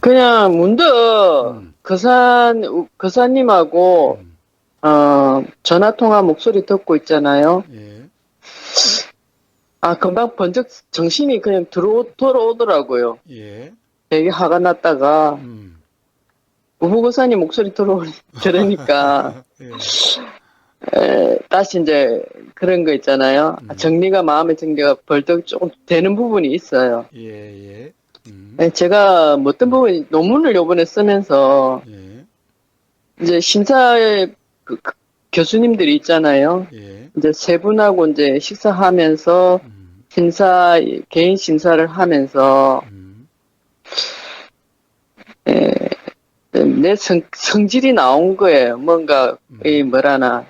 그냥 문득 거사님하고 음, 전화통화 목소리 듣고 있잖아요. 예, 아, 금방 번쩍 정신이 그냥 돌아오더라고요. 예, 되게 화가 났다가 음, 우부거사님 목소리 들으니까 예, 다시 이제 그런 거 있잖아요. 음, 마음의 정리가 벌떡 조금 되는 부분이 있어요. 예, 예, 제가 뭐 어떤 음, 부분 논문을 요번에 쓰면서 예, 이제 심사에 그 교수님들이 있잖아요. 예, 이제 세 분하고 이제 식사하면서 음, 개인 심사를 하면서 음, 에, 내 성질이 나온 거예요. 뭔가 이 음, 뭐라나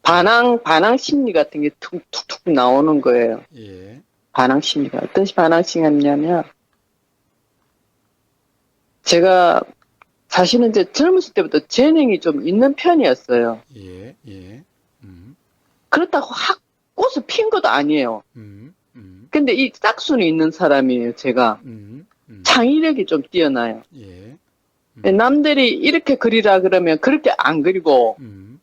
반항 심리 같은 게 툭툭툭 나오는 거예요. 예, 반항 심리가 어떤 반항 심리냐면 제가 사실은 이제 젊었을 때부터 재능이 좀 있는 편이었어요. 예, 예, 음, 그렇다고 확 꽃을 핀 것도 아니에요. 음, 음, 근데 이 짝수는 있는 사람이에요, 제가. 음, 음, 창의력이 좀 뛰어나요. 예, 남들이 이렇게 그리라 그러면 그렇게 안 그리고, 음,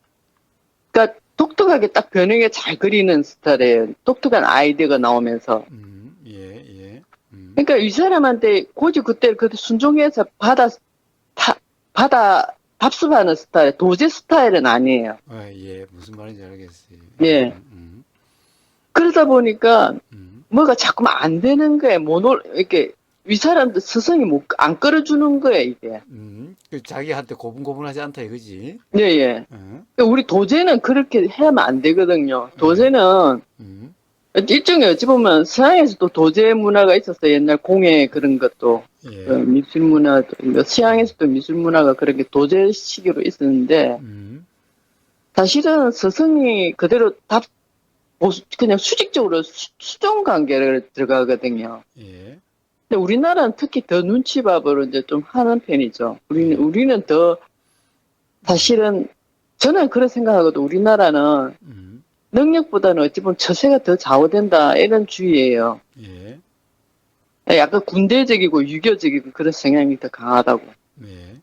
그러니까 독특하게 딱 변형해 잘 그리는 스타일이에요. 독특한 아이디어가 나오면서. 예, 예, 그러니까 이 사람한테 굳이 그때 순종해서 타- 받아, 답습하는 스타일, 도제 스타일은 아니에요. 아, 예, 무슨 말인지 알겠어요. 예, 예. 그러다 보니까 음, 뭐가 자꾸만 안 되는 거예요. 이렇게 이 사람들 스승이 안 끌어주는 거예요, 이게. 그 자기한테 고분고분하지 않다 이거지. 예, 예. 어? 우리 도제는 그렇게 하면 안 되거든요. 예, 도제는 음, 일종의 어찌 보면 서양에서도 도제 문화가 있었어요. 옛날 공예 그런 것도. 그 예, 미술 문화도, 서양에서도 미술 문화가 그렇게 도제식으로 있었는데, 음, 사실은 스승이 그대로 그냥 수직적으로 수종 관계를 들어가거든요. 예, 근데 우리나라는 특히 더 눈치밥으로 이제 좀 하는 편이죠. 예, 우리는 더, 음, 사실은, 저는 그런 생각하거든. 우리나라는 음, 능력보다는 어찌 보면 처세가 더 좌우된다. 이런 주의예요. 예, 약간 군대적이고 유교적이고 그런 성향이 더 강하다고. 예,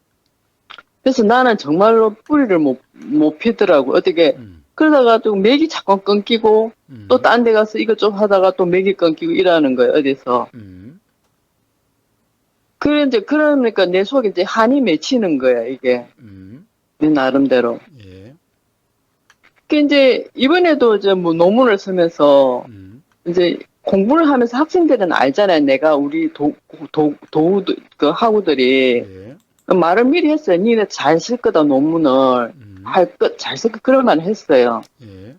그래서 나는 정말로 뿌리를 못 피더라고. 어떻게, 음, 그러다가 좀 맥이 자꾸 끊기고, 또 음, 딴 데 가서 이것 좀 하다가 또 맥이 끊기고 이러는 거예요. 어디서. 음, 그러니까 내 속에 이제 한이 맺히는 거야, 이게. 음, 내 나름대로. 예, 그 이제 이번에도 이제 뭐 논문을 쓰면서 음, 이제 공부를 하면서 학생들은 알잖아요. 내가 우리 그 학우들이 예, 말을 미리 했어요. 니네 잘 쓸 거다, 논문을. 잘 쓸 거, 그럴 만 했어요. 예,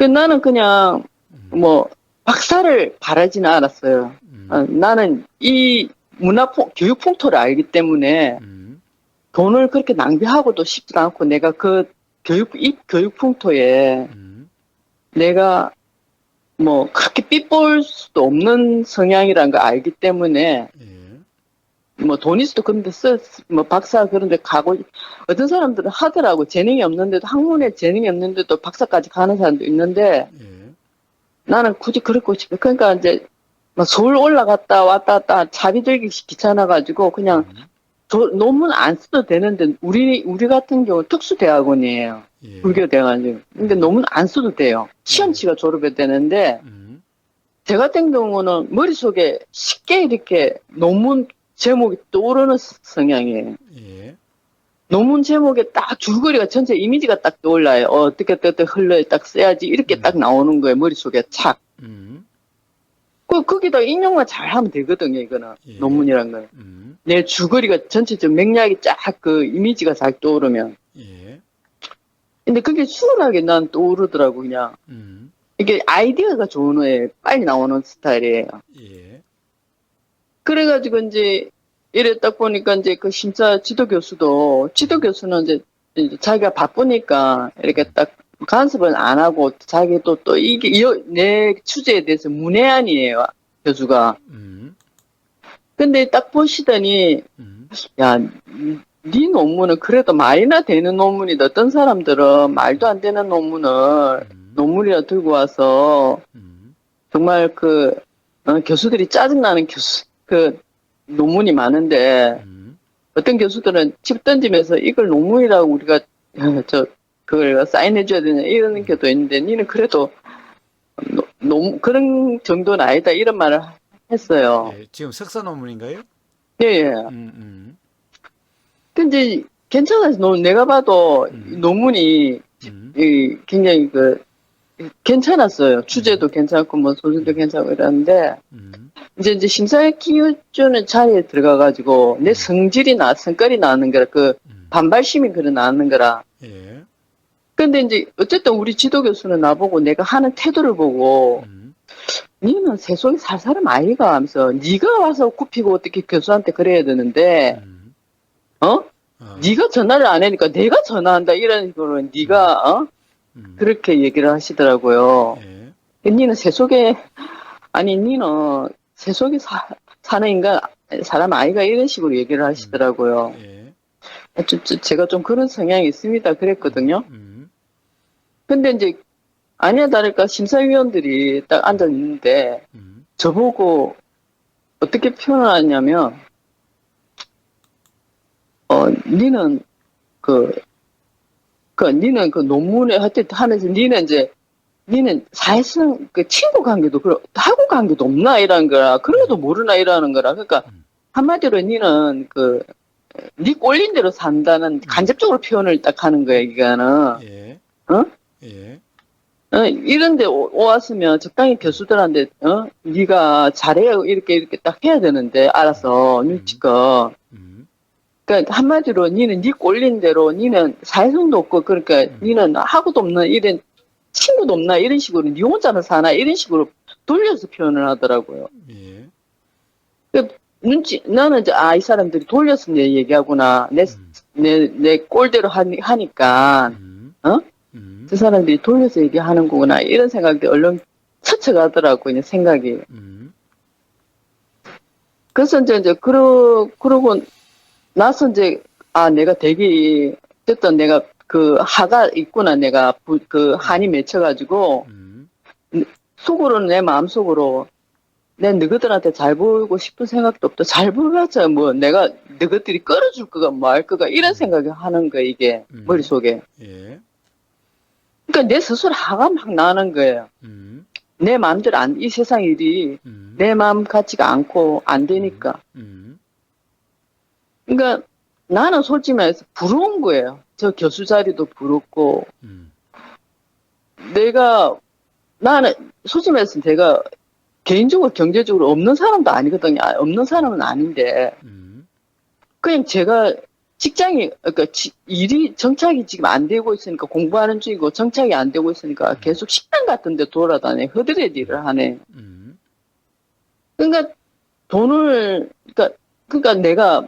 나는 그냥 음, 뭐 박사를 바라지는 않았어요. 음, 나는 이 교육 풍토를 알기 때문에 음, 돈을 그렇게 낭비하고도 싶지도 않고 내가 이 교육 풍토에 음, 내가 뭐 그렇게 삐볼 수도 없는 성향이라는 걸 알기 때문에 예, 뭐 돈 있어도 그런 데 뭐 박사 그런 데 가고 어떤 사람들은 하더라고. 재능이 없는데도 학문에 재능이 없는데도 박사까지 가는 사람도 있는데 예, 나는 굳이 그렇고 싶어. 그러니까 이제 막 서울 올라갔다 왔다 갔다 차비 들기 귀찮아가지고 그냥 음, 논문 안 써도 되는데 우리 같은 경우 특수대학원이에요. 예, 불교대학원이. 근데 음, 논문 안 써도 돼요. 예, 시험치가 졸업이 되는데 음, 제 같은 경우는 머릿속에 쉽게 이렇게 논문 제목이 떠오르는 성향이에요. 예, 논문 제목에 딱 줄거리가 전체 이미지가 딱 떠올라요. 어떻게 흘러 딱 써야지 이렇게 딱 음, 나오는 거예요. 머릿속에 착. 음, 거기다 인용만 잘 하면 되거든요. 이거는 예, 논문이란 거는. 음, 내 줄거리가 전체적 맥락이 쫙 그 이미지가 잘 떠오르면. 예, 근데 그게 수월하게 난 떠오르더라고 그냥. 음, 이게 아이디어가 좋은 애에 빨리 나오는 스타일이에요. 예, 그래가지고 이제 이랬다 보니까 이제 그 심사 지도 음, 교수는 이제 자기가 바쁘니까 이렇게 음, 딱 간섭을 안 하고 자기도 또 이게 내 주제에 대해서 문외한이에요. 교수가. 음, 근데 딱 보시더니 음, 야, 네 논문은 그래도 말이나 되는 논문이다. 어떤 사람들은 말도 안 되는 음, 논문이라 들고 와서 음, 정말 교수들이 짜증나는 논문이 많은데 어떤 교수들은 집 던지면서 이걸 논문이라고 우리가 그걸 사인해줘야 되냐 이런 경우도 있는데 니는 그래도 그런 정도는 아니다 이런 말을 했어요. 예, 지금 석사 논문인가요? 예, 예. 근데 괜찮아서 내가 봐도 논문이 굉장히 괜찮았어요. 주제도 괜찮고 뭐 소설도 괜찮고 이러는데 이제 심사위 기준의 자리에 들어가가지고 내 성깔이 나는 거라 반발심이 나는 거라. 예. 근데 이제 어쨌든 우리 지도 교수는 나보고 내가 하는 태도를 보고 니는 세속에 살 사람 아이가 하면서 네가 와서 굽히고 어떻게 교수한테 그래야 되는데 네가 전화를 안 하니까 내가 전화한다 이런 식으로 네가 그렇게 얘기를 하시더라고요. 예. 니는 세속에 니는 세속에 사는 인간 사람 아이가 이런 식으로 얘기를 하시더라고요. 예. 제가 좀 그런 성향이 있습니다. 그랬거든요. 근데 이제 아니야 다를까 심사위원들이 딱 앉아 있는데 저보고 어떻게 표현을 하냐면 니는 니는 논문에 하면서 니는 사실상 친구 관계도 학원 관계도 없나 이런 거라 그런 것도 모르나 이러는 거라 그러니까 한마디로 니는 니 꼴린 대로 산다는 간접적으로 표현을 딱 하는 거야 이거는. 예. 예. 이런데 왔으면 적당히 교수들한테 네가 잘해요 이렇게 딱 해야 되는데 알아서 눈치껏. 그러니까 한마디로 니는 니 꼴린 대로 니는 사회성도 없고 그러니까 니는 하고도 없는 이런 친구도 없나 이런 식으로 니 혼자는 사나 이런 식으로 돌려서 표현을 하더라고요. 예. 나는 이제 이 사람들이 돌려서 내 얘기하구나 내 꼴대로 하니까 그 사람들이 돌려서 얘기하는 거구나 이런 생각이 얼른 스쳐가더라고 그냥 생각이. 그래서 이제 그러고 나서 이제 내가 되게 어쨌든 내가 하가 있구나 내가 한이 맺혀가지고 속으로는 내 마음속으로 내 너희들한테 잘 보이고 싶은 생각도 없다. 잘 보여봤자 뭐 내가 너희들이 끌어줄 거가 뭐 할 거가 이런 생각을 하는 거야 이게 머릿속에. 예. 그러니까 내 스스로 화가 막 나는 거예요. 내 마음대로 이 세상 일이 내 마음 같지가 않고 안 되니까. 그러니까 나는 솔직히 말해서 부러운 거예요. 저 교수 자리도 부럽고 나는 솔직히 말해서 내가 개인적으로 경제적으로 없는 사람도 아니거든요. 없는 사람은 아닌데 그냥 제가 그러니까 일이 정착이 지금 안 되고 있으니까 공부하는 중이고 정착이 안 되고 있으니까 계속 식당 같은 데 돌아다녀 허드렛 일을 하네. 그러니까 그러니까 내가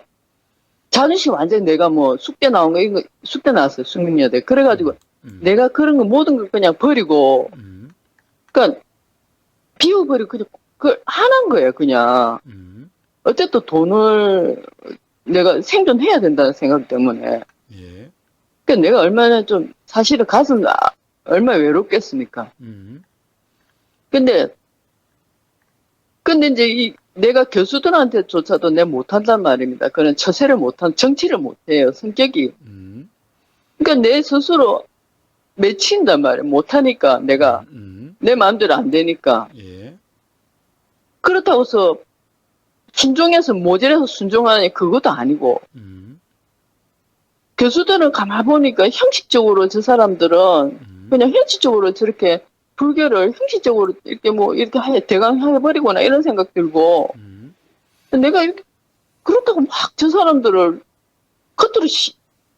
자존심 완전히 내가 뭐 숙대 나온 거 이거 숙대 나왔어요. 숙명여대. 그래가지고 내가 그런 거 모든 걸 그냥 버리고 그러니까 비워버리고 그냥 그걸 하는 거예요. 그냥 어쨌든 돈을 내가 생존해야 된다는 생각 때문에. 예. 그러니까 내가 얼마나 좀 사실은 가슴 얼마나 외롭겠습니까. 근데 이제 내가 교수들한테조차도 내가 못한단 말입니다. 그런 정치를 못해요. 성격이. 그러니까 내 스스로 맺힌단 말이에요. 못하니까 내가 내 마음대로 안 되니까. 예. 그렇다고 해서 순종해서 모질해서 순종하니 그것도 아니고. 교수들은 가만 보니까 형식적으로 저 사람들은 그냥 형식적으로 저렇게 불교를 형식적으로 이렇게 대강 해버리거나 이런 생각 들고 내가 이렇게 그렇다고 막 저 사람들을 겉으로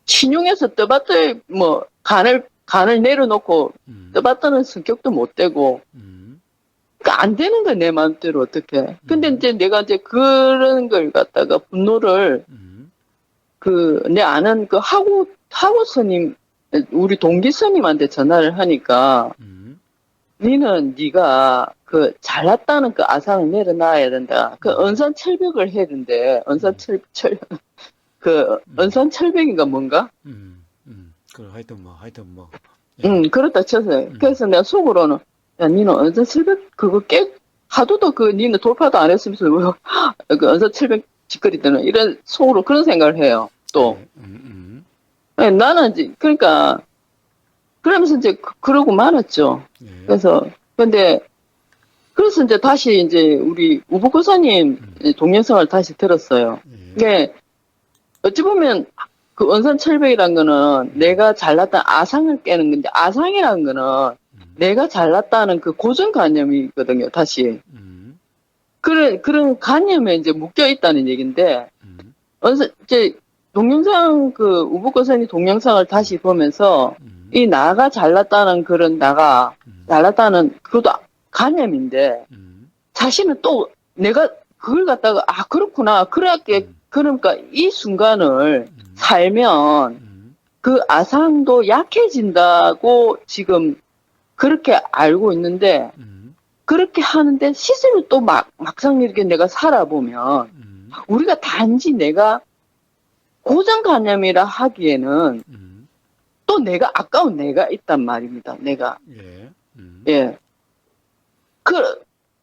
신용해서 떠받들 간을 내려놓고 떠받드는 성격도 못 되고 그러니까 안 되는 거야 내 마음대로 어떻게. 근데 이제 내가 이제 그런 걸 갖다가 분노를 내 아는 하고 스님 우리 동기 스님한테 전화를 하니까 네가 잘났다는 아상을 내려놔야 된다. 언산철벽을 해야 된대. 언산철벽인가 뭔가? 하여튼 뭐. 그렇다 쳐서. 그래서 내가 속으로는, 야, 니는 언산철벽, 하도도 니는 돌파도 안 했으면서, 언산철벽 짓거리들은 이런 속으로 그런 생각을 해요. 또 네, 나는 이제 그러니까 그러면서 이제 그러고 말았죠. 예. 근데 그래서 이제 다시 이제 우리 우부고사님 동영상을 다시 들었어요. 예. 이게 어찌 보면 그 언산철벽이란 거는 내가 잘났다 아상을 깨는 건데 아상이란 거는 내가 잘났다는 그 고정관념이거든요. 다시 그런 관념에 이제 묶여 있다는 얘기인데 이제 동영상 그 우부고사님 동영상을 다시 보면서 이 나가 잘났다는 그런 나가 잘났다는 그것도 관념인데 사실은 또 내가 그걸 갖다가 아 그렇구나 그러니까 이 순간을 살면 그 아상도 약해진다고 지금 그렇게 알고 있는데 그렇게 하는데 실제로 또 막상 이렇게 내가 살아보면 우리가 단지 내가 고정관념이라 하기에는 또 내가 아까운 내가 있단 말입니다. 내가 예. 예.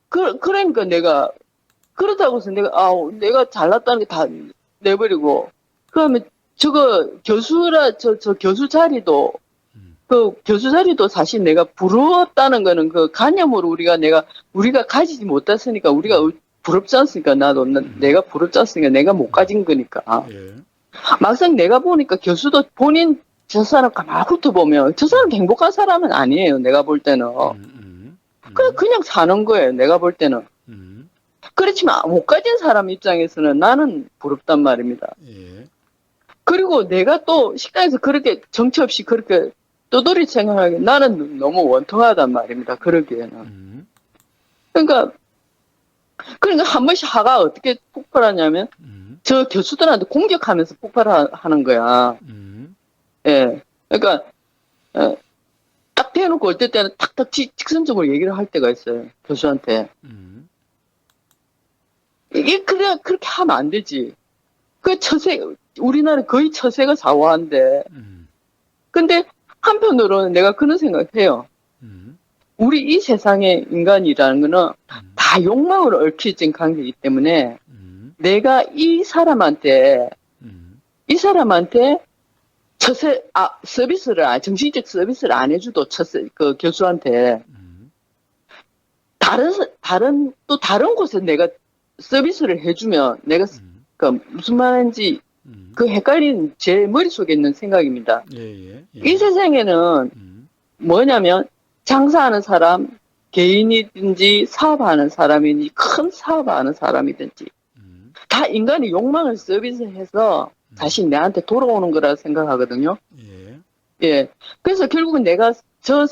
그러니까 내가, 그렇다고 해서 내가 잘났다는 게 다 내버리고, 그러면 저 교수 자리도, 그 교수 자리도 사실 내가 부러웠다는 거는 그 관념으로 우리가 가지지 못했으니까 우리가 부럽지 않습니까? 내가 부럽지 않습니까? 내가 못 가진 거니까. 예. 막상 내가 보니까 교수도 본인 저 사람 가만 훑어보면 저 사람 행복한 사람은 아니에요. 내가 볼 때는. 그냥 사는 거예요. 내가 볼 때는. 그렇지만 못 가진 사람 입장에서는 나는 부럽단 말입니다. 예. 그리고 내가 또 식당에서 그렇게 정처 없이 그렇게 떠돌이 생활하기 나는 너무 원통하단 말입니다. 그러기에는. 그러니까 한 번씩 화가 어떻게 폭발하냐면 저 교수들한테 공격하면서 폭발하는 거야. 예. 그러니까 딱 대놓고 어떨 때는 탁탁 직선적으로 얘기를 할 때가 있어요. 교수한테. 이게 그렇게 하면 안 되지. 우리나라 거의 처세가 좌우한데. 근데 한편으로는 내가 그런 생각을 해요. 우리 이 세상의 인간이라는 거는 다 욕망으로 얽혀진 관계이기 때문에 내가 이 사람한테 정신적 서비스를 안 해줘도 그 교수한테 또 다른 곳에 내가 서비스를 해주면 내가 그 무슨 말인지 그 헷갈리는 제 머릿속에 있는 생각입니다. 예. 이 세상에는 뭐냐면 장사하는 사람, 개인이든지 사업하는 사람이든지 큰 사업하는 사람이든지 다 인간이 욕망을 서비스해서 다시 내한테 돌아오는 거라 생각하거든요. 예. 그래서 결국은 내가 저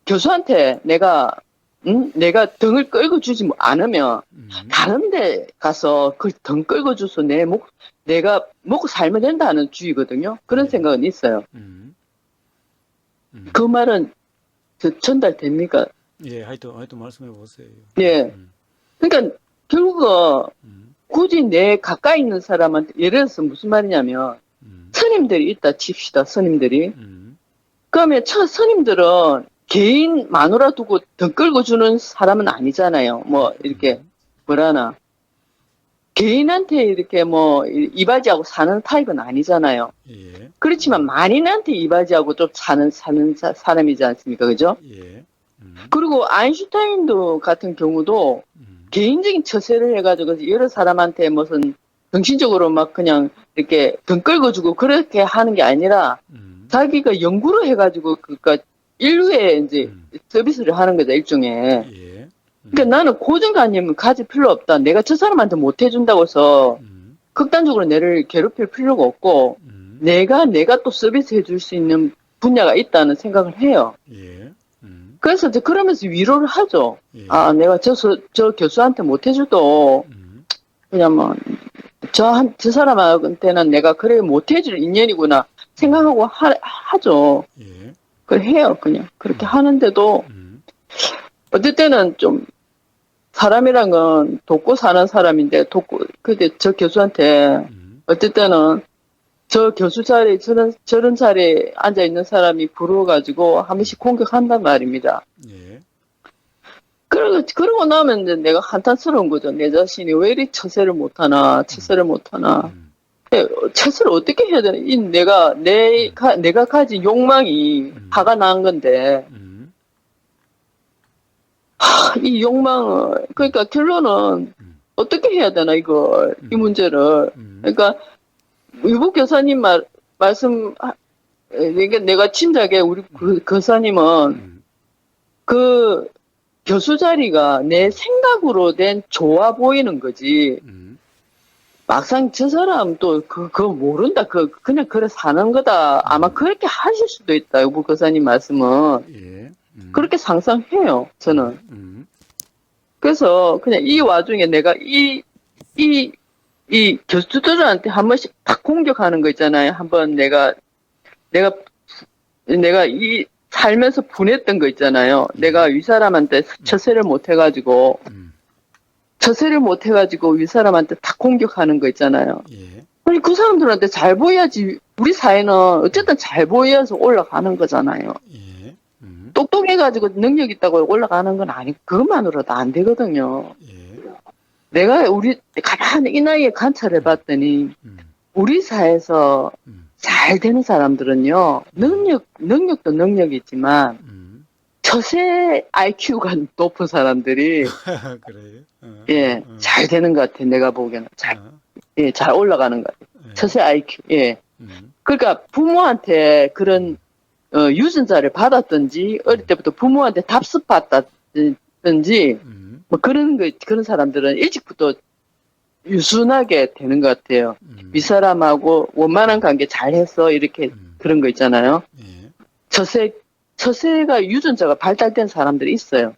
교수한테 내가 등을 끌고 주지 않으면 다른 데 가서 그 등 끌고 줘서 내가 먹고 살면 된다는 주의거든요. 그런 생각은 있어요. 그 말은 전달됩니까? 예, 하여튼 말씀해 보세요. 예. 그러니까 결국은 굳이 내 가까이 있는 사람한테 예를 들어서 무슨 말이냐면 스님들이 있다 칩시다. 스님들이. 그러면 스님들은 개인 마누라 두고 등 끌고 주는 사람은 아니잖아요. 뭐 이렇게 뭐라나 개인한테 이렇게 뭐 이바지하고 사는 타입은 아니잖아요. 예. 그렇지만 만인한테 이바지하고 좀 사는 사람이지 않습니까? 그죠? 예. 그리고 아인슈타인도 같은 경우도 개인적인 처세를 해가지고 여러 사람한테 무슨 정신적으로 막 그냥 이렇게 등 끌고주고 그렇게 하는 게 아니라 자기가 연구를 해가지고 그니까 인류에 이제 서비스를 하는 거죠, 일종의. 예. 그러니까 나는 고정관념을 가질 필요 없다. 내가 저 사람한테 못 해준다고 해서 극단적으로 내를 괴롭힐 필요가 없고 내가 또 서비스 해줄 수 있는 분야가 있다는 생각을 해요. 예. 그래서 이제 그러면서 위로를 하죠. 예. 아, 내가 저 교수한테 못 해줘도 그냥 뭐 저 사람한테는 내가 그래 못 해줄 인연이구나 생각하고 하죠. 예. 그걸 해요, 그냥. 그렇게 하는데도 어떨 때는 좀 사람이란 건 돕고 사는 사람인데 근데 저 교수한테 어떨 때는 저 교수 자리 저런 자리에 앉아 있는 사람이 부러워가지고 한 번씩 공격한단 말입니다. 예. 그러고 나면 이제 내가 한탄스러운 거죠. 내 자신이 왜 이리 처세를 못하나, 처세를 못하나. 처세를 어떻게 해야 되나? 내가 가진 욕망이 화가 난 건데, 이 욕망을, 그러니까 결론은 어떻게 해야 되나, 이 문제를. 그러니까, 유복 교사님 말씀, 이게 내가 짐작에 우리 교사님은 그 교수 자리가 내 생각으로 된 좋아 보이는 거지. 막상 저 사람 또 그거 모른다. 그냥 그래 사는 거다. 아마 그렇게 하실 수도 있다. 유복 교사님 말씀은. 예. 그렇게 상상해요, 저는. 그래서 그냥 이 와중에 내가 이 교수들한테 한 번씩 탁 공격하는 거 있잖아요. 한번 내가 이 살면서 분했던 거 있잖아요. 내가 위 사람한테 처세를 못 해가지고 위 사람한테 탁 공격하는 거 있잖아요. 예. 아니 그 사람들한테 잘 보여야지. 우리 사회는 어쨌든 잘 보여서 올라가는 거잖아요. 예. 똑똑해가지고 능력 있다고 올라가는 건 아니고 그것만으로도 안 되거든요. 예. 내가 가만히 이 나이에 관찰해봤더니 우리 사회에서 잘 되는 사람들은요, 능력도 능력이지만, 처세 IQ가 높은 사람들이, 그래요? 예, 잘 되는 것 같아, 내가 보기에는. 잘 올라가는 것 같아. 처세 IQ, 예. 그러니까 부모한테 그런, 유전자를 받았든지, 어릴 때부터 부모한테 답습 받았든지, 뭐 그런 사람들은 일찍부터 유순하게 되는 것 같아요. 윗사람하고 원만한 관계 잘했어 이렇게 그런 거 있잖아요. 예. 처세가 유전자가 발달된 사람들이 있어요.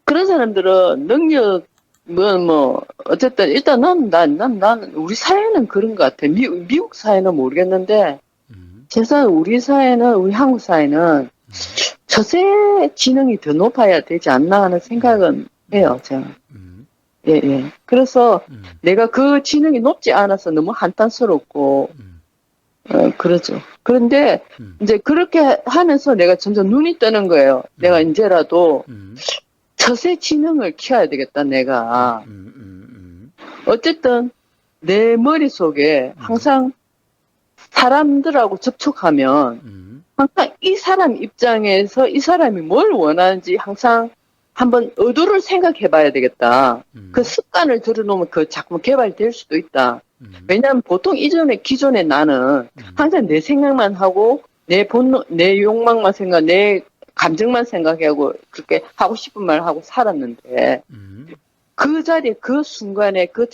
그런 사람들은 능력 뭐 어쨌든 일단 난 우리 사회는 그런 것 같아. 미국 사회는 모르겠는데 세상 우리 사회는 우리 한국 사회는 처세 지능이 더 높아야 되지 않나 하는 생각은 해요. 제가. 예. 그래서 내가 그 지능이 높지 않아서 너무 한탄스럽고, 그러죠. 그런데 이제 그렇게 하면서 내가 점점 눈이 뜨는 거예요. 내가 이제라도 처세 지능을 키워야 되겠다, 내가. 어쨌든 내 머릿속에 항상 사람들하고 접촉하면 항상 이 사람 입장에서 이 사람이 뭘 원하는지 항상 한번 의도를 생각해 봐야 되겠다. 그 습관을 들여놓으면 자꾸 개발될 수도 있다. 왜냐하면 보통 기존에 나는 항상 내 생각만 하고, 내 욕망만 내 감정만 생각하고, 그렇게 하고 싶은 말 하고 살았는데, 그 자리에, 그 순간에, 그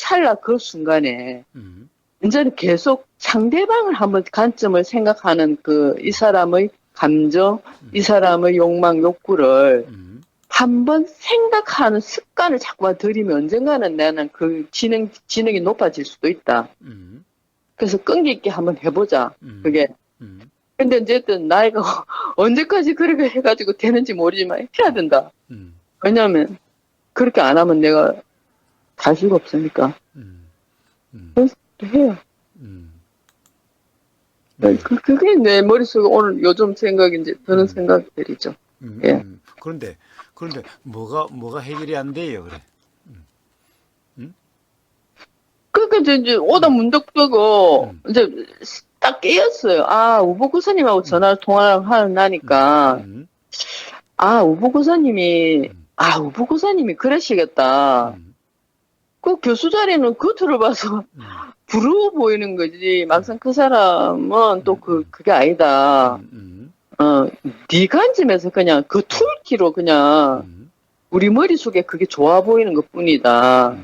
순간에, 이제는 계속 상대방을 한번 관점을 생각하는 이 사람의 감정, 이 사람의 욕망, 욕구를 한번 생각하는 습관을 자꾸만 들이면 언젠가는 나는 그 지능이 높아질 수도 있다. 그래서 끈기 있게 한번 해보자. 그게. 근데 어쨌든 나이가 언제까지 그렇게 해가지고 되는지 모르지만 해야 된다. 왜냐면 그렇게 안 하면 내가 갈 수가 없으니까. 그래서 해요. 그게 내 머릿속에 오늘 요즘 생각이 이제 드는 생각들이죠. 예. 그런데 뭐가 해결이 안 돼요, 그래? 그러니까 이제 오다 문득 뜨고 이제 딱 깨었어요. 아, 우보고사님하고 통화를 하니까 우보고사님이 그러시겠다. 그 교수 자리는 겉으로 봐서 부러워 보이는 거지. 막상 그 사람은 또 그게 아니다. 네 관점에서 그냥 그 툴키로 그냥 우리 머릿속에 그게 좋아 보이는 것 뿐이다.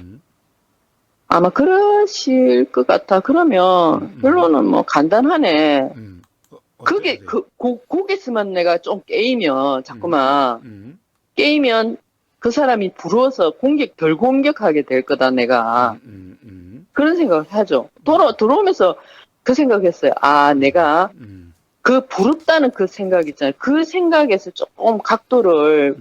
아마 그러실 것 같아. 그러면 결론은 뭐 간단하네. 그게 거기서만 내가 좀 게이면 자꾸만 게이면 그 사람이 부러워서 덜 공격하게 될 거다 내가. 그런 생각을 하죠. 들어오면서 그 생각했어요. 아, 내가 그 부럽다는 그 생각 있잖아요. 그 생각에서 조금 각도를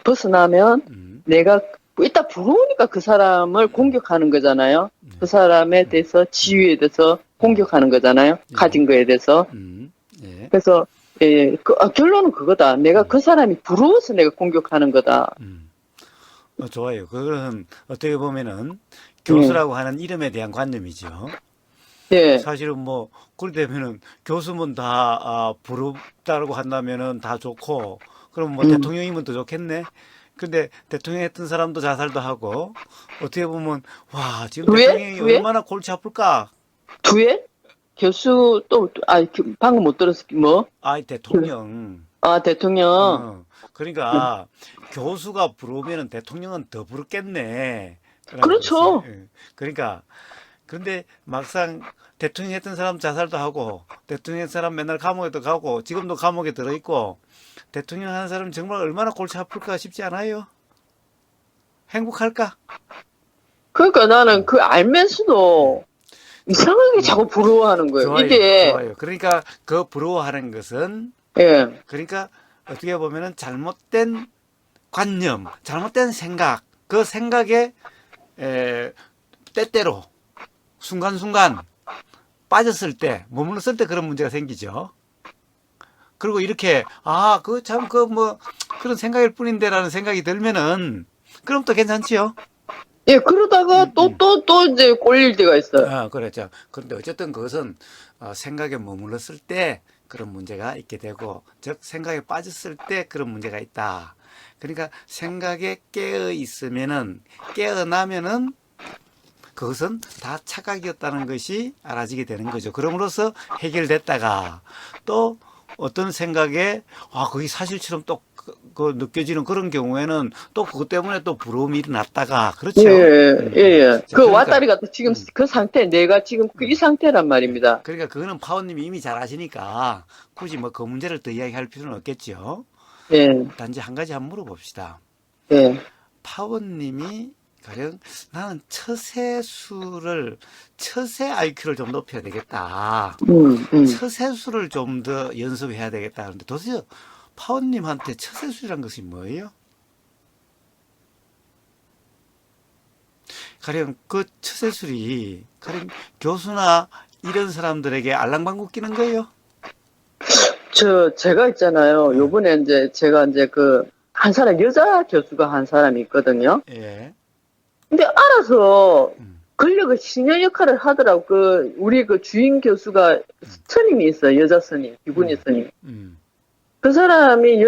벗어나면 내가 일단 부러우니까 그 사람을 공격하는 거잖아요. 그 사람에 대해서 지위에 대해서 공격하는 거잖아요. 가진 거에 대해서. 예. 그래서 예, 결론은 그거다. 내가 그 사람이 부러워서 내가 공격하는 거다. 좋아요. 그거는 어떻게 보면은 예, 교수라고 하는 이름에 대한 관념이죠. 예, 사실은 뭐 그러려면은 교수면 다 부럽다고 한다면은 다 좋고, 그럼 뭐 음. 대통령이면 더 좋겠네. 근데 대통령 했던 사람도 자살도 하고, 어떻게 보면 와, 지금 두에? 대통령이 두에? 얼마나 골치 아플까. 두에? 교수 방금 못 들었어. 뭐? 아이 대통령. 아, 대통령. 음. 그러니까 교수가 부러우면은 대통령은 더 부럽겠네. 라고 그랬어요. 그렇죠. 예. 그러니까 그런데 막상 대통령 했던 사람 자살도 하고, 대통령 했던 사람 맨날 감옥에도 가고, 지금도 감옥에 들어있고, 대통령 하는 사람 정말 얼마나 골치 아플까 싶지 않아요? 행복할까? 그러니까 나는 그 알면서도 이상하게 자꾸 부러워하는 거예요. 좋아요, 이게, 좋아요. 그러니까 그 부러워하는 것은, 예, 그러니까 어떻게 보면은 잘못된 관념, 잘못된 생각, 그 생각에 때때로 순간순간 빠졌을 때, 머물렀을 때 그런 문제가 생기죠. 그리고 이렇게 그거 참 그 뭐 그런 생각일 뿐인데라는 생각이 들면은 그럼 또 괜찮지요. 예, 그러다가 또 이제 꼴릴 때가 있어요. 그렇죠. 그런데 어쨌든 그것은 생각에 머물렀을 때 그런 문제가 있게 되고, 즉 생각에 빠졌을 때 그런 문제가 있다. 그러니까 생각에 깨어 있으면은, 깨어나면은 그것은 다 착각이었다는 것이 알아지게 되는 거죠. 그럼으로써 해결됐다가 또 어떤 생각에 그게 사실처럼 또 그 느껴지는 그런 경우에는 또 그것 때문에 또 부러움이 일어났다가, 그렇죠. 예, 예, 예. 자, 그 그러니까 왔다리 갔다 지금 그 상태, 내가 지금 이 상태란 예. 말입니다. 그러니까 그거는 파원님이 이미 잘 아시니까 굳이 뭐 그 문제를 더 이야기할 필요는 없겠죠. 예, 단지 한 가지 한번 물어봅시다. 예. 파원님이 가령 나는 처세 IQ를 좀 높여야 되겠다. 음, 음. 처세술을 좀 더 연습해야 되겠다 하는데, 도대체 파원님한테 처세술이란 것이 뭐예요? 가령 그 처세술이 가령 교수나 이런 사람들에게 알랑방구 끼는 거예요? 제가 있잖아요. 네. 요번에 이제 제가 이제 한 사람, 여자 교수가 한 사람이 있거든요. 예. 근데 알아서 음, 권력의 신여 역할을 하더라고. 우리 주임 교수가 스님이 있어요. 여자 스님, 비구니 음, 스님. 음, 그 사람이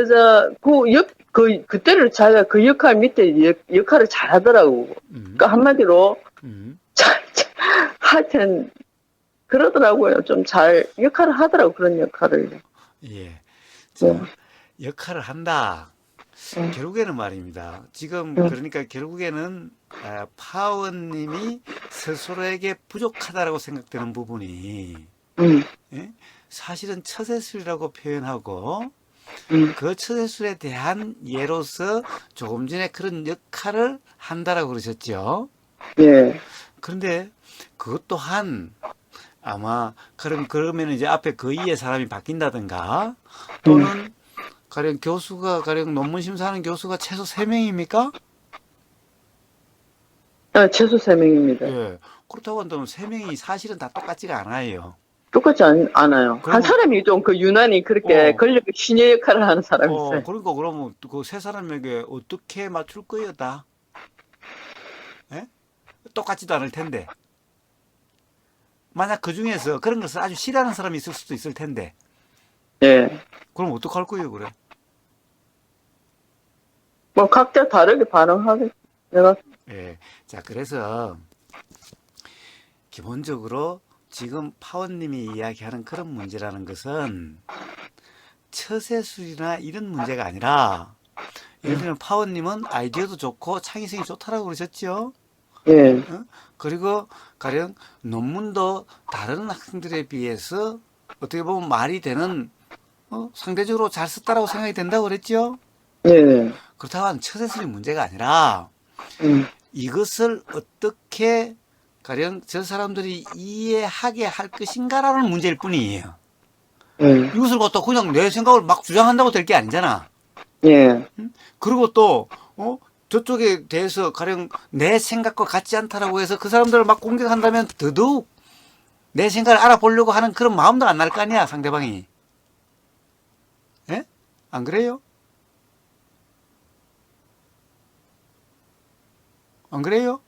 그때를 자기가 그 역할 밑에 역할을 잘 하더라고. 음, 그러니까 한마디로, 음. 하여튼, 그러더라고요. 좀 잘 역할을 하더라고, 그런 역할을. 예. 네. 자, 역할을 한다. 네. 결국에는 말입니다. 지금 네. 그러니까 결국에는 파원님이 스스로에게 부족하다라고 생각되는 부분이, 음, 예? 사실은 처세술이라고 표현하고, 음, 그 처세술에 대한 예로서 조금 전에 그런 역할을 한다라고 그러셨죠. 예. 그런데 그것 또한 아마 그러면 이제 앞에 그 이에 사람이 바뀐다든가, 또는 가령 교수가 가령 논문 심사하는 교수가 최소 3명입니까? 최소 3명입니다. 예. 그렇다고 한다면 3명이 사실은 다 똑같지가 않아요. 똑같지 않아요. 한 그러면 사람이 좀 유난히 그렇게 권력의 신여 역할을 하는 사람이 있어요. 그러니까 그러면 그 세 사람에게 어떻게 맞출 거예요, 다? 예? 똑같지도 않을 텐데. 만약 그 중에서 그런 것을 아주 싫어하는 사람이 있을 수도 있을 텐데. 예. 그럼 어떡할 거예요, 그래? 뭐 각자 다르게 반응하겠. 내가 예. 자, 그래서 기본적으로 지금 파원님이 이야기하는 그런 문제라는 것은 처세술이나 이런 문제가 아니라, 예를 들면 파원님은 아이디어도 좋고 창의성이 좋다라고 그러셨죠? 예. 어? 그리고 가령 논문도 다른 학생들에 비해서 어떻게 보면 말이 되는, 상대적으로 잘 썼다라고 생각이 된다고 그랬죠? 예. 그렇다고 하면 처세술이 문제가 아니라 음. 이것을 어떻게 가령 저 사람들이 이해하게 할 것인가라는 문제일 뿐이에요. 예. 이것을 갖다 그냥 내 생각을 막 주장한다고 될 게 아니잖아. 예. 그리고 또 저쪽에 대해서 가령 내 생각과 같지 않다라고 해서 그 사람들을 막 공격한다면 더더욱 내 생각을 알아보려고 하는 그런 마음도 안 날 거 아니야, 상대방이. 안 그래요? 안 그래요?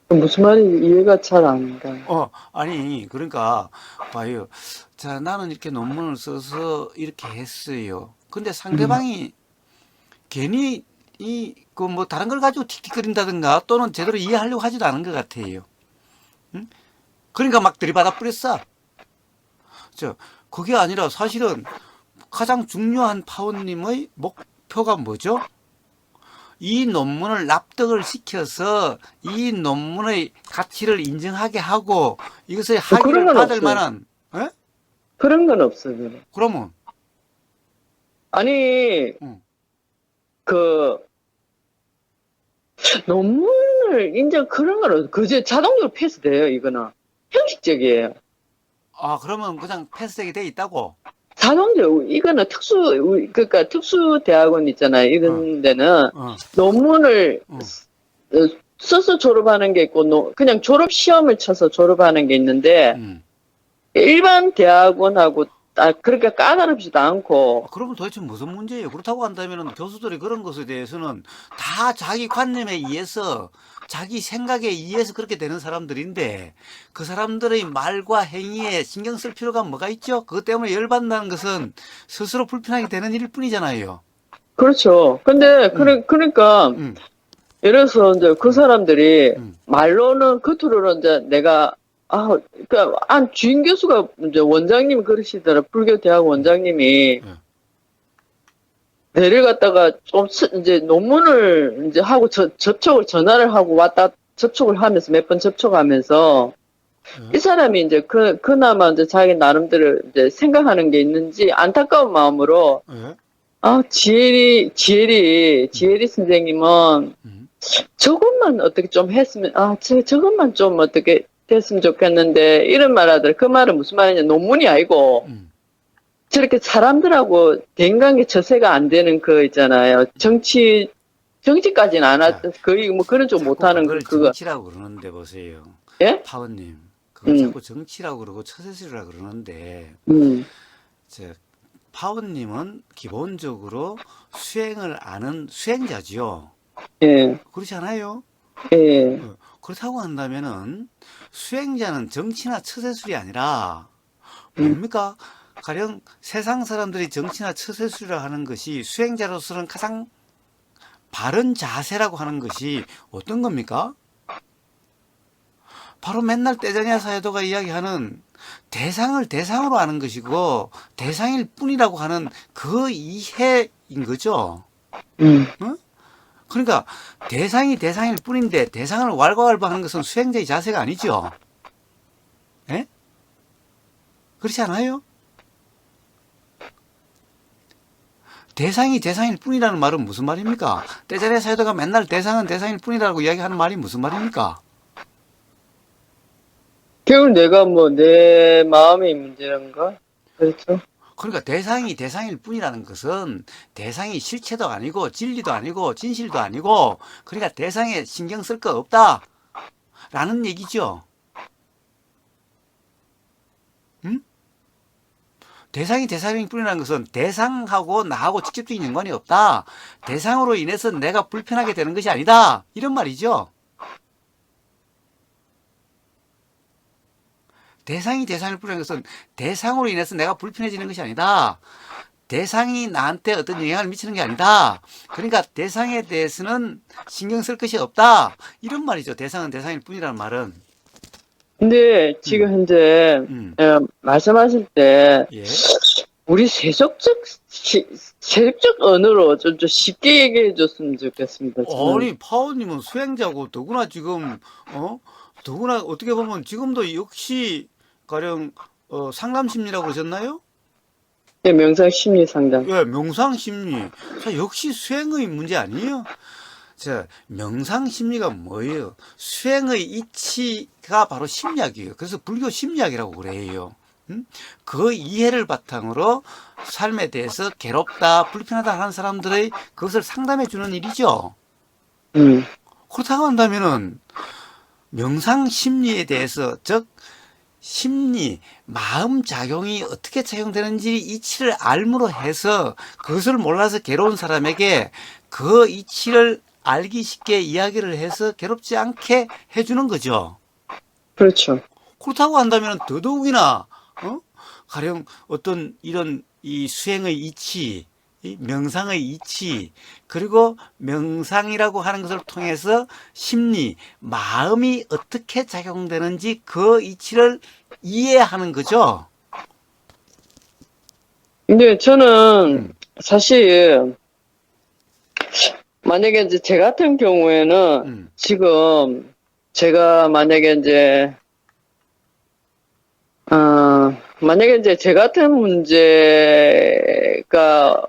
무슨 말인지 이해가 잘 안 가. 아니, 그러니까, 봐요. 자, 나는 이렇게 논문을 써서 이렇게 했어요. 근데 상대방이 괜히, 뭐, 다른 걸 가지고 틱틱거린다든가, 또는 제대로 이해하려고 하지도 않은 것 같아요. 응? 그러니까 막 들이받아 뿌렸어. 그게 아니라 사실은 가장 중요한 파원님의 목표가 뭐죠? 이 논문을 납득을 시켜서 이 논문의 가치를 인정하게 하고 이것의 그런 학위를 건 받을 없어요. 만한, 에? 그런 건 없어요. 저는. 그러면, 아니, 응. 그, 논문을 인정, 그런 거는 그저 자동적으로 패스돼요, 이거는. 형식적이에요. 그러면 그냥 패스되게 돼 있다고? 자동적으로, 이거는 그러니까 특수대학원 있잖아요. 어, 이런 데는 어, 논문을 어, 써서 졸업하는 게 있고, 그냥 졸업 시험을 쳐서 졸업하는 게 있는데, 음. 일반 대학원하고 그렇게 까다롭지도 않고, 그러면 도대체 무슨 문제예요? 그렇다고 한다면 교수들이 그런 것에 대해서는 다 자기 관념에 의해서 자기 생각에 의해서 그렇게 되는 사람들인데 그 사람들의 말과 행위에 신경 쓸 필요가 뭐가 있죠? 그것 때문에 열받는다는 것은 스스로 불편하게 되는 일일 뿐이잖아요. 그렇죠. 근데, 음, 그러니까, 음, 예를 들어서 이제 그 사람들이 음, 말로는 겉으로는 이제 내가 그러니까 주임 교수가 이제 원장님이 그러시더라. 불교 대학 원장님이 예, 내를 갖다가 좀 이제 논문을 이제 하고 접촉을 전화를 하고 왔다 접촉을 하면서 몇 번 접촉하면서 이 예, 사람이 이제 그나마 이제 자기 나름대로 이제 생각하는 게 있는지 안타까운 마음으로 예, 음, 지혜리 선생님은 음, 저것만 어떻게 좀 했으면, 저것만 좀 어떻게 됐으면 좋겠는데, 이런 말 하더라. 그 말은 무슨 말이냐. 논문이 아니고, 음. 저렇게 사람들하고 대인관계 처세가 안 되는 거 있잖아요. 정치까지는 안 자, 하던, 거의 뭐 그런 쪽 자꾸 못하는 그걸 그거. 정치라고 그러는데 보세요. 예? 파원님, 그걸 음, 자꾸 정치라고 그러고 처세술이라고 그러는데 음, 저 파원님은 기본적으로 수행을 아는 수행자지요. 예, 그렇지 않아요? 예, 그렇다고 한다면은 수행자는 정치나 처세술이 아니라 음. 뭡니까? 가령 세상 사람들이 정치나 처세술이라 하는 것이 수행자로서는 가장 바른 자세라고 하는 것이 어떤 겁니까? 바로 맨날 떼자니아 사회도가 이야기하는 대상을 대상으로 하는 것이고 대상일 뿐이라고 하는 그 이해인 거죠. 어? 그러니까 대상이 대상일 뿐인데 대상을 왈가왈부하는 것은 수행자의 자세가 아니죠. 예? 그렇지 않아요? 대상이 대상일 뿐이라는 말은 무슨 말입니까? 떼자니아 사회도가 맨날 대상은 대상일 뿐이라고 이야기하는 말이 무슨 말입니까? 결국 내가 뭐, 내 마음의 문제인가? 그렇죠. 그러니까 대상이 대상일 뿐이라는 것은 대상이 실체도 아니고 진리도 아니고 진실도 아니고 그러니까 대상에 신경 쓸 거 없다라는 얘기죠. 음? 대상이 대상일 뿐이라는 것은 대상하고 나하고 직접적인 연관이 없다. 대상으로 인해서 내가 불편하게 되는 것이 아니다. 이런 말이죠. 대상이 대상일 뿐이라는 것은 대상으로 인해서 내가 불편해지는 것이 아니다. 대상이 나한테 어떤 영향을 미치는 게 아니다. 그러니까 대상에 대해서는 신경 쓸 것이 없다. 이런 말이죠. 대상은 대상일 뿐이라는 말은. 근데 지금 음, 현재, 음, 말씀하실 때, 예. 우리 세속적 언어로 좀 쉽게 얘기해 줬으면 좋겠습니다, 저는. 아니, 파워님은 수행자고, 더구나 지금, 더구나 어떻게 보면 지금도 역시, 가령, 상담 심리라고 그러셨나요? 네, 명상 심리 상담. 예, 명상 심리. 자, 역시 수행의 문제 아니에요? 자, 명상 심리가 뭐예요? 수행의 이치가 바로 심리학이에요. 그래서 불교 심리학이라고 그래요. 그 이해를 바탕으로 삶에 대해서 괴롭다, 불편하다 하는 사람들의 그것을 상담해 주는 일이죠. 그렇다고 한다면은 명상 심리에 대해서, 즉 심리, 마음 작용이 어떻게 작용되는지 이치를 알므로 해서 그것을 몰라서 괴로운 사람에게 그 이치를 알기 쉽게 이야기를 해서 괴롭지 않게 해주는 거죠. 그렇죠. 그렇다고 한다면 더더욱이나 가령 어떤 이런 이 수행의 이치, 이 명상의 이치, 그리고 명상이라고 하는 것을 통해서 심리, 마음이 어떻게 작용되는지 그 이치를 이해하는 거죠. 근데 저는 사실 만약에 이제 제 같은 경우에는 지금 제가 만약에 이제 만약에 이제 제 같은 문제가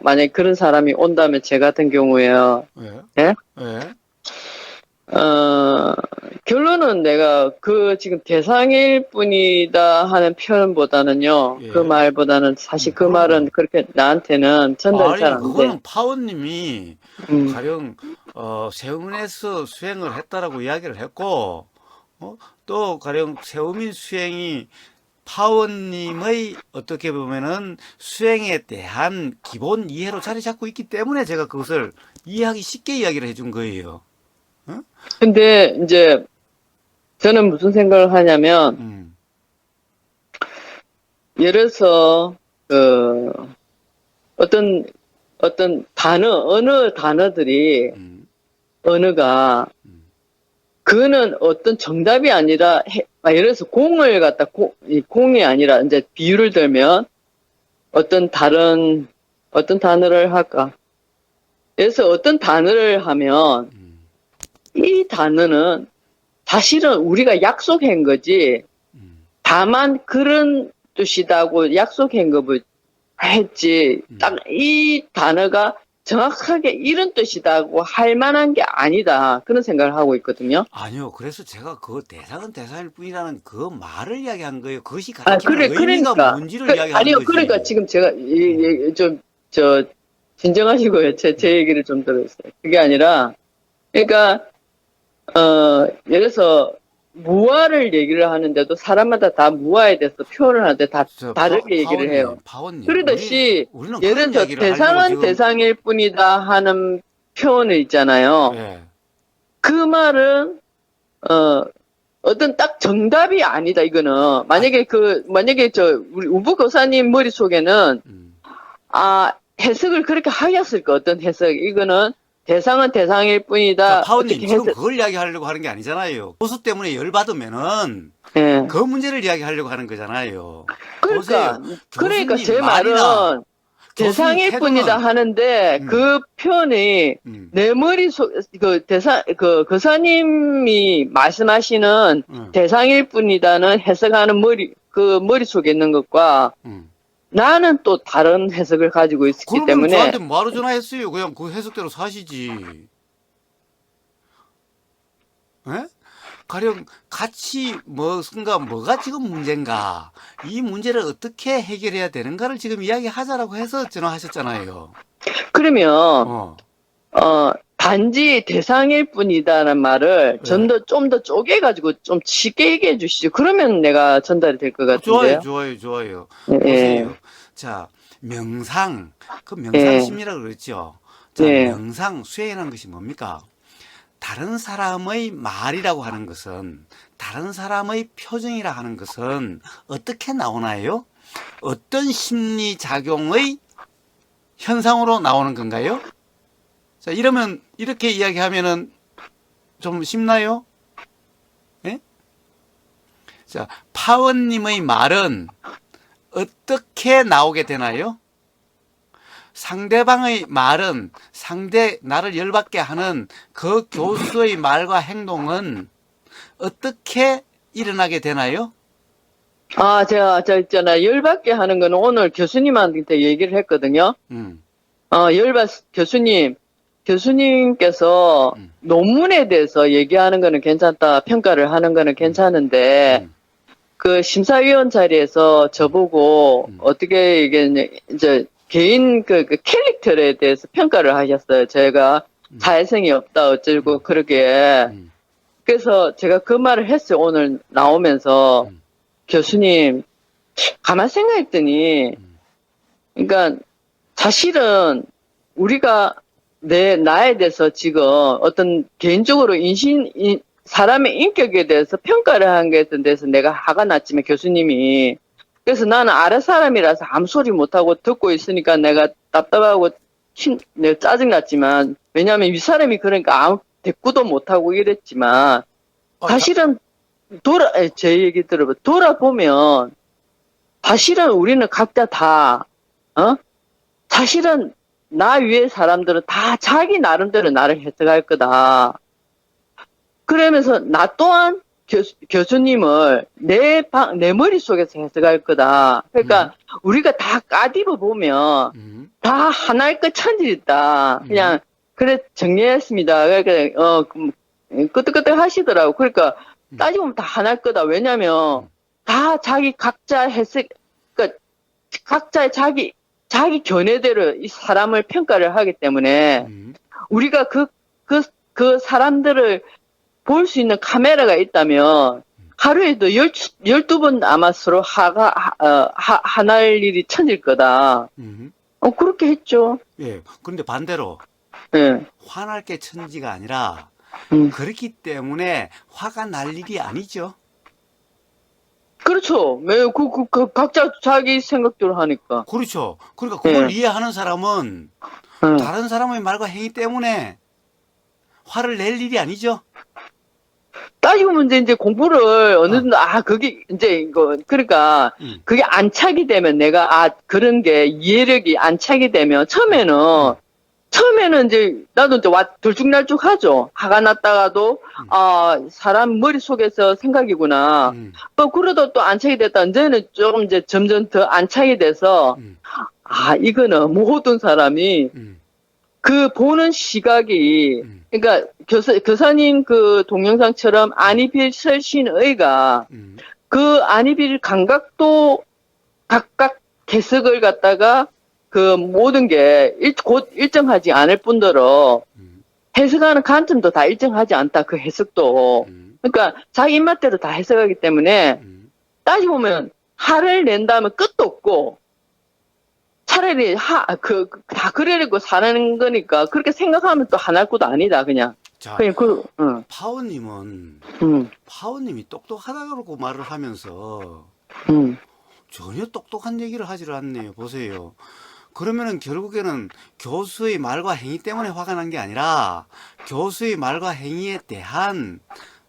만약에 그런 사람이 온다면 제 같은 경우에요. 예? 예? 예? 결론은 내가 그 지금 대상일 뿐이다 하는 표현보다는요. 예. 그 말보다는 사실 그 그럼요. 말은 그렇게 나한테는 전달이 잘 아니, 안 돼. 그거는 파원님이 음. 가령 세운에서 수행을 했다라고 이야기를 했고, 또 가령 세우민 수행이 파원님의 어떻게 보면은 수행에 대한 기본 이해로 자리 잡고 있기 때문에 제가 그것을 이해하기 쉽게 이야기를 해준 거예요. 근데 이제 저는 무슨 생각을 하냐면 예를 들어서 그 어떤 어느 단어들이 언어가 그거는 어떤 정답이 아니라 예를 들어서 공을 갖다 공이 아니라 이제 비유를 들면 어떤 단어를 할까? 그래서 어떤 단어를 하면 이 단어는 사실은 우리가 약속한 거지. 다만 그런 뜻이다고 약속한 거 했지. 딱 이 단어가 정확하게 이런 뜻이다고 할 만한 게 아니다. 그런 생각을 하고 있거든요. 아니요. 그래서 제가 그 대상은 대상일 뿐이라는 그 말을 이야기한 거예요. 그것이 가리키는 의미가 그러니까. 뭔지를 이야기하는 아니요, 거지. 그러니까 지금 제가 진정하시고요. 제 얘기를 좀 들어주세요. 그게 아니라, 그러니까, 예를 들어서, 무아를 얘기를 하는데도 사람마다 다 무아에 대해서 표현을 하는데 다 다르게 얘기를 해요. 파원님. 그러듯이, 우리는 예를 그런 들어서 이야기를 하려고 대상은 지금. 대상일 뿐이다 하는 표현을 있잖아요. 예. 그 말은, 어떤 딱 정답이 아니다, 이거는. 만약에 우리 우부 교사님 머릿속에는, 해석을 그렇게 하였을까, 어떤 해석. 이거는 대상은 대상일 뿐이다. 자, 파원님, 어떻게 지금 그걸 이야기하려고 하는 게 아니잖아요. 보수 때문에 열받으면은 예. 그 문제를 이야기하려고 하는 거잖아요. 그러니까, 보세요. 그러니까 교수님 제 말이나 말은 대상일 교수님 뿐이다 태도는- 하는데, 그 표현이 내 머릿속, 교사님이 말씀하시는 대상일 뿐이다는 해석하는 그 머릿속에 있는 것과 나는 또 다른 해석을 가지고 있기 그러면 때문에 저한테 뭐하러 전화했어요? 그냥 그 해석대로 사시지. 예? 가령 같이 뭐가 지금 문제인가, 이 문제를 어떻게 해결해야 되는가를 지금 이야기하자라고 해서 전화하셨잖아요. 그러면 단지 대상일 뿐이다라는 말을 좀 더 쪼개가지고 좀 쉽게 얘기해 주시죠. 그러면 내가 전달이 될 것 같은데요. 좋아요. 예. 보세요. 자, 명상, 그 명상 심리라고 그랬죠. 자, 명상 수행이라는 것이 뭡니까? 다른 사람의 말이라고 하는 것은, 다른 사람의 표정이라 하는 것은 어떻게 나오나요? 어떤 심리 작용의 현상으로 나오는 건가요? 자, 이렇게 이야기하면은 좀 쉽나요? 예? 자, 파원님의 말은 어떻게 나오게 되나요? 상대방의 말은, 나를 열받게 하는 그 교수의 말과 행동은 어떻게 일어나게 되나요? 제가 있잖아. 열받게 하는 거는 오늘 교수님한테 얘기를 했거든요. 교수님께서 논문에 대해서 얘기하는 거는 괜찮다, 평가를 하는 거는 괜찮은데, 그 심사위원 자리에서 저보고 어떻게 이제 개인 그 캐릭터에 대해서 평가를 하셨어요. 제가 사회성이 없다 어쩌고 그러게. 그래서 제가 그 말을 했어요. 오늘 나오면서 교수님, 가만 생각했더니, 그러니까 사실은 우리가 나에 대해서 지금 어떤 개인적으로 사람의 인격에 대해서 평가를 한 것에 대해서 내가 화가 났지만 교수님이 그래서 나는 아래 사람이라서 아무 소리 못하고 듣고 있으니까 내가 답답하고 내가 짜증났지만 왜냐하면 위 사람이 그러니까 아무 대꾸도 못하고 이랬지만 사실은 제 얘기 들어봐. 돌아보면 사실은 우리는 각자 다 사실은 나 위의 사람들은 다 자기 나름대로 나를 해석할 거다. 그러면서 나 또한 교수님을 내 머릿속에서 해석할 거다. 그러니까 우리가 다 까디로 보면 다 하나의 것 천지다. 그냥 그래 정리했습니다. 그러니까 끄떡끄떡 하시더라고. 그러니까 따지고 보면 다 하나일 거다. 왜냐면 다 자기 각자 해석, 그러니까 각자의 자기 견해대로 이 사람을 평가를 하기 때문에 우리가 그 사람들을 볼 수 있는 카메라가 있다면 하루에도 12번 아마 서로 화날 일이 천일 거다. 그렇게 했죠. 예. 그런데 반대로 예. 화날 게 천지가 아니라 음. 그렇기 때문에 화가 날 일이 아니죠. 그렇죠. 각자 자기 생각대로 하니까. 그렇죠. 그러니까 그걸 예. 이해하는 사람은 예. 다른 사람의 말과 행위 때문에 화를 낼 일이 아니죠. 따지고 보면 이제 공부를 어느 정도, 그게 이제 이거, 그러니까, 그게 안착이 되면 내가, 그런 게 이해력이 안착이 되면 처음에는 이제, 나도 이제 들쭉날쭉 하죠. 화가 났다가도, 사람 머릿속에서 생각이구나. 그러다 또 안착이 됐다. 이제는 조금 이제 점점 더 안착이 돼서, 이거는 모든 사람이, 그 보는 시각이, 그러니까 교사님 그 동영상처럼 안이빌 설신의가 그 안이빌 감각도 각각 해석을 갖다가 그 모든 게 곧 일정하지 않을 뿐더러 해석하는 관점도 다 일정하지 않다. 그 해석도. 그러니까 자기 입맛대로 다 해석하기 때문에 따지고 보면 화를 낸다면 끝도 없고 차라리 다 그러려고 사는 거니까 그렇게 생각하면 또 하나일 것도 아니다 그냥. 자, 응. 파워님은 파워님이 똑똑하다고 말을 하면서 전혀 똑똑한 얘기를 하지를 않네요. 보세요. 그러면은 결국에는 교수의 말과 행위 때문에 화가 난 게 아니라 교수의 말과 행위에 대한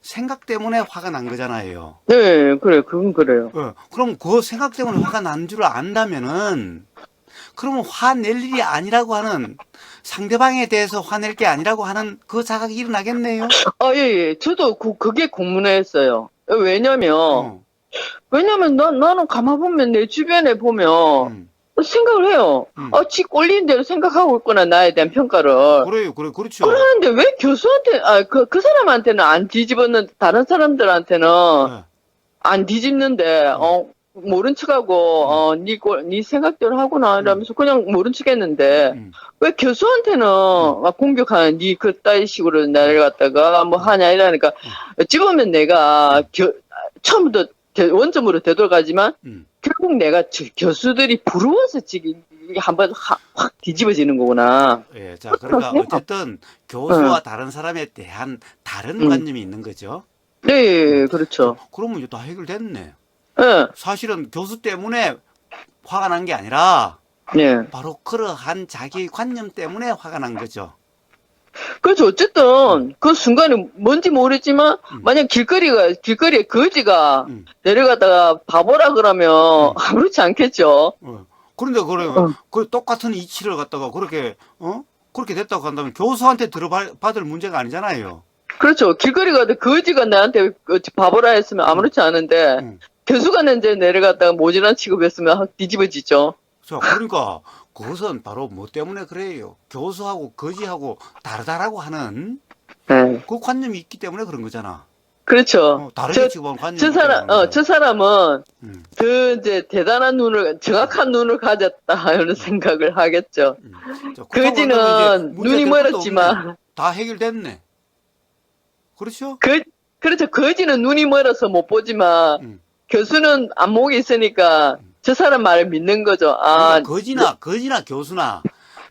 생각 때문에 화가 난 거잖아요. 네, 그래, 그건 그래요. 그럼 그 생각 때문에 화가 난 줄 안다면은 그러면 화낼 일이 아니라고 하는 상대방에 대해서 화낼 게 아니라고 하는 그 자각이 일어나겠네요. 예. 저도 그게 공문했어요. 왜냐면 나는 가만 보면 내 주변에 보면 생각을 해요. 지 꼴리는 대로 생각하고 있구나, 나에 대한 평가를. 그렇죠. 그러는데 왜 교수한테, 그 사람한테는 안 뒤집었는데, 다른 사람들한테는 안 뒤집는데, 모른 척하고, 네 생각대로 하구나, 이러면서 그냥 모른 척 했는데, 왜 교수한테는 막 공격하는, 네 그따위 식으로 나를 갖다가 뭐 하냐, 이러니까, 어찌 보면 내가 처음부터 원점으로 되돌아가지만, 결국 내가 교수들이 부러워서 지금 한번 확 뒤집어지는 거구나. 예, 자, 그러니까 어쨌든 교수와 다른 사람에 대한 다른 관념이 있는 거죠. 네, 그렇죠. 그러면 이제 다 해결됐네. 네. 사실은 교수 때문에 화가 난 게 아니라 네. 바로 그러한 자기 관념 때문에 화가 난 거죠. 그렇죠. 어쨌든 그 순간에 뭔지 모르지만 만약 길거리에 거지가 내려가다가 바보라 그러면 아무렇지 않겠죠. 그런데 그 똑같은 이치를 갖다가 그렇게 됐다고 한다면 교수한테 들어받을 문제가 아니잖아요. 그렇죠. 길거리 가다 거지가 나한테 바보라 했으면 아무렇지 않은데 교수가 이제 내려갔다가 모질한 취급했으면 확 뒤집어지죠. 자, 그러니까 그것은 바로 뭐 때문에 그래요. 교수하고 거지하고 다르다라고 하는 그 관념이 있기 때문에 그런 거잖아. 그렇죠. 다르게 취급하는 관념이 저 사람은 더 이제 정확한 눈을 가졌다 이런 생각을 하겠죠. 거지는 눈이 멀었지만 다 해결됐네. 그렇죠? 그렇죠. 거지는 눈이 멀어서 못 보지만 교수는 안목이 있으니까 저 사람 말을 믿는 거죠. 아, 거지나 교수나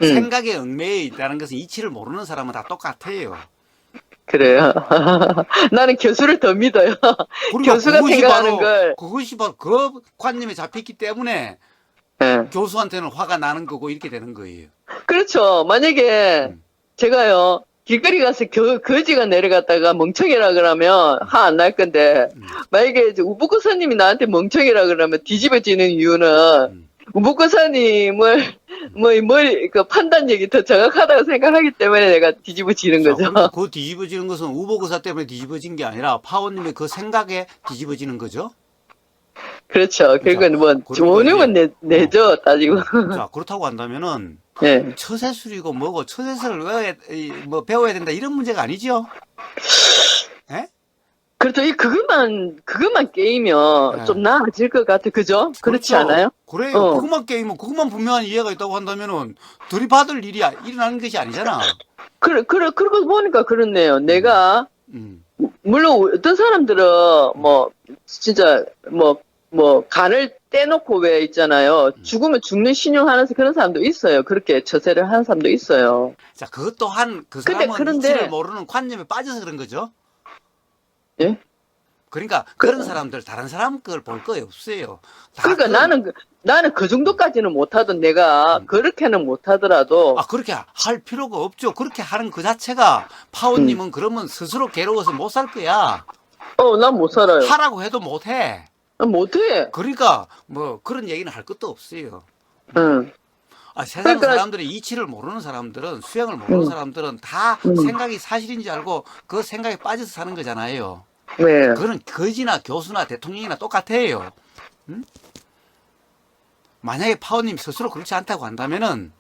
음. 생각에 얽매여 있다는 것은 이치를 모르는 사람은 다 똑같아요. 그래요. 나는 교수를 더 믿어요. 그러니까 교수가 생각하는 걸. 그것이 바로 그 관념에 잡혔기 때문에 예. 교수한테는 화가 나는 거고 이렇게 되는 거예요. 그렇죠. 만약에 음. 제가요, 길거리 가서 거지가 내려갔다가 멍청이라 그러면 화 안 날 건데, 만약에 이제 우붓고사님이 나한테 멍청이라 그러면 뒤집어지는 이유는 음. 우붓고사님을 그 판단력이 더 정확하다고 생각하기 때문에 내가 뒤집어지는 자, 거죠. 그러니까 그 뒤집어지는 것은 우보그사 때문에 뒤집어진 게 아니라 파워님의 그 생각에 뒤집어지는 거죠. 그렇죠. 결국은 뭐, 그러니까 원흉은 내죠, 따지고. 자, 그렇다고 한다면은 예. 처세술이고 뭐고 처세술을 뭐 배워야 된다 이런 문제가 아니죠. 예? 그렇죠. 그것만 깨이면 네. 좀 나아질 것 같아. 그죠? 그렇지 그렇죠. 않아요? 그래요. 어. 그것만 게임은 그것만 분명한 이해가 있다고 한다면은 들이받을 일이 일어나는 것이 아니잖아. 그러고 보니까 그렇네요. 내가, 음. 물론 어떤 사람들은 뭐, 진짜, 간을 떼놓고 왜 있잖아요. 죽으면 죽는 신용하는 그런 사람도 있어요. 그렇게 처세를 하는 사람도 있어요. 자, 그것 또한 그 근데 사람은 이치를 모르는 관념에 빠져서 그런 거죠. 예? 그러니까 그런 사람들 다른 사람 걸 볼 거에 없어요. 다 그러니까 나는 그 정도까지는 못하던 내가 그렇게는 못하더라도 그렇게 할 필요가 없죠. 그렇게 하는 그 자체가 파워님은 그러면 스스로 괴로워서 못 살 거야. 난 못 살아요. 하라고 해도 못 해. 난 못해. 그러니까 뭐 그런 얘기는 할 것도 없어요. 응. 세상 그러니까- 사람들이 이치를 모르는 사람들은 수행을 모르는 사람들은 다 생각이 사실인지 알고 그 생각에 빠져서 사는 거잖아요. 네. 그거는 거지나 교수나 대통령이나 똑같아요. 응? 만약에 파워님 스스로 그렇지 않다고 한다면은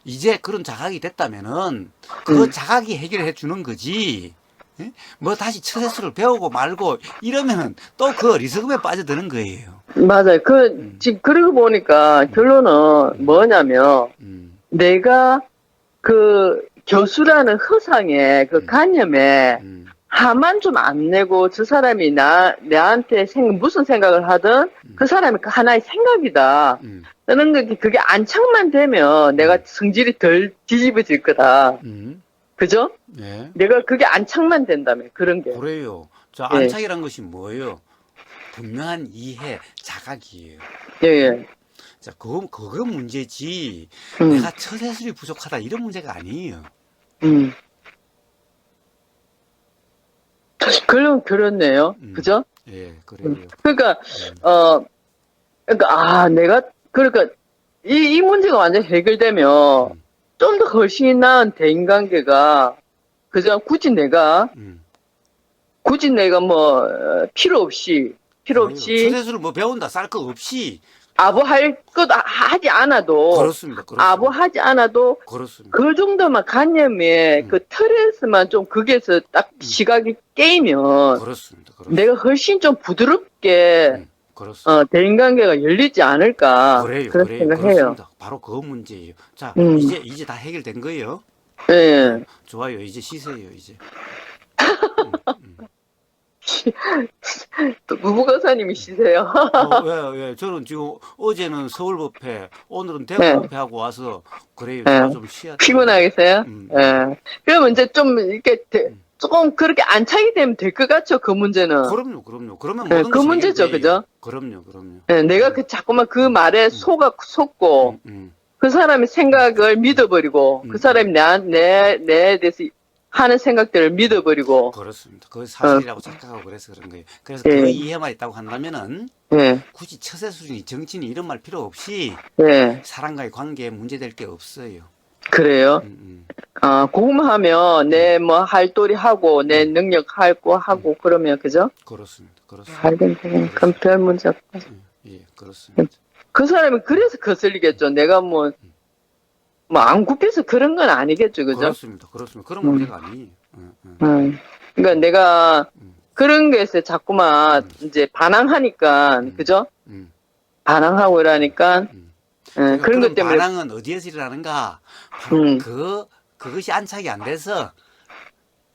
이제 그런 자각이 됐다면은 그 자각이 해결해 주는 거지. 예? 뭐 다시 처세술을 배우고 말고 이러면은 또 그 어리석음에 빠져드는 거예요. 맞아요. 지금 그러고 보니까 결론은 뭐냐면 내가 그 교수라는 허상의 그 관념에 화만 좀 안 내고 저 사람이 나한테 무슨 생각을 하든 그 사람이 그 하나의 생각이다. 라는 게 그게 안착만 되면 내가 성질이 덜 뒤집어질 거다. 그죠? 예. 내가 그게 안착만 된다면 그런 게. 그래요. 자, 예. 안착이란 것이 뭐예요? 분명한 이해, 자각이에요. 예, 예. 자, 그거 문제지. 음. 내가 처세술이 부족하다 이런 문제가 아니에요. 그렇네요. 그죠? 예, 그래요. 그러니까, 이 문제가 완전 해결되면 좀 더 훨씬 나은 대인관계가, 그죠? 굳이 내가 필요 없이, 처세술을 뭐 배운다, 쌀 거 없이. 아부할 것 하지 않아도, 그렇습니다. 아부하지 않아도, 그렇습니다. 그 정도만 관념에 그 틀에서만 좀 거기에서 딱 시각이 깨이면, 그렇습니다. 내가 훨씬 좀 부드럽게, 그렇습니다. 대인관계가 열리지 않을까. 그래요. 그런 생각해요. 그렇습니다. 바로 그 문제예요. 자, 이제 다 해결된 거예요. 예. 좋아요. 이제 쉬세요, 이제. 또 무부가사님이시세요. 왜? 저는 지금 어제는 서울법회, 오늘은 네. 대구법회하고 와서 그래요. 제가 좀 쉬어야 돼요. 피곤하겠어요? 예. 그러면 이제 좀 이렇게 조금 그렇게 안착이 되면 될 것 같죠, 그 문제는. 그럼요. 그러면 네, 모든 그 것이 문제죠, 해결돼요. 그죠? 그럼요. 예, 내가 자꾸만 그 말에 속고, 그 사람의 생각을 믿어버리고, 그 사람이 내에 대해서 하는 생각들을 믿어버리고. 그렇습니다. 그게 사실이라고 착각하고 그래서 그런 거예요. 그래서 예. 그 이해만 있다고 한다면은 예, 굳이 처세술이니 정치니 이런 말 필요 없이 예, 사람과의 관계에 문제될 게 없어요. 그래요. 그거만 하면 내 할도리 하고, 내 능력 하고, 그러면, 그죠? 그렇습니다. 잘 된다. 그럼 별 문제 없다. 예, 그렇습니다. 그 사람이 그래서 거슬리겠죠. 내가 안 굽혀서 그런 건 아니겠죠. 그죠? 그렇습니다. 그런 문제가 아니에요. 그러니까 내가 그런 게서 자꾸만 이제 반항하니까, 그죠? 반항하고 이러니까, 그런 것 때문에. 반항은 어디에서 일어나는가? 바로 그것이 안착이 안 돼서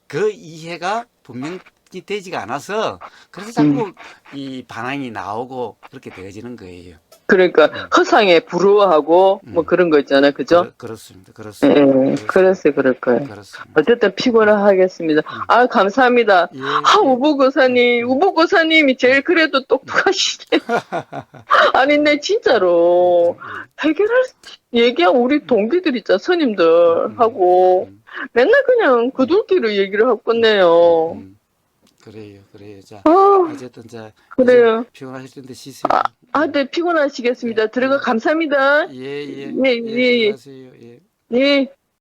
그 이해가 분명 확인이 되지가 않아서 그래서 자꾸 이 반항이 나오고 그렇게 되어지는 거예요. 그러니까 허상에 부러워하고 뭐 그런 거 있잖아요. 그죠? 그렇습니다. 예, 그렇습니다. 그래서 그럴 거예요. 그렇습니다. 어쨌든 피곤하겠습니다. 아, 감사합니다. 예, 아, 우보고사님이 제일 그래도 똑똑하시네. 아니, 내 진짜로 해결할, 얘기한 우리 동기들 있잖아, 스님들하고 맨날 그냥 거들기로 얘기를 하고 끝내요. 그래요. 자, 아, 어쨌든 자, 그래요. 이제 피곤하실 텐데 쉬세요. 네, 피곤하시겠습니다. 들어가 감사합니다. 예, 예, 예, 예, 들어가세요. 예. 예.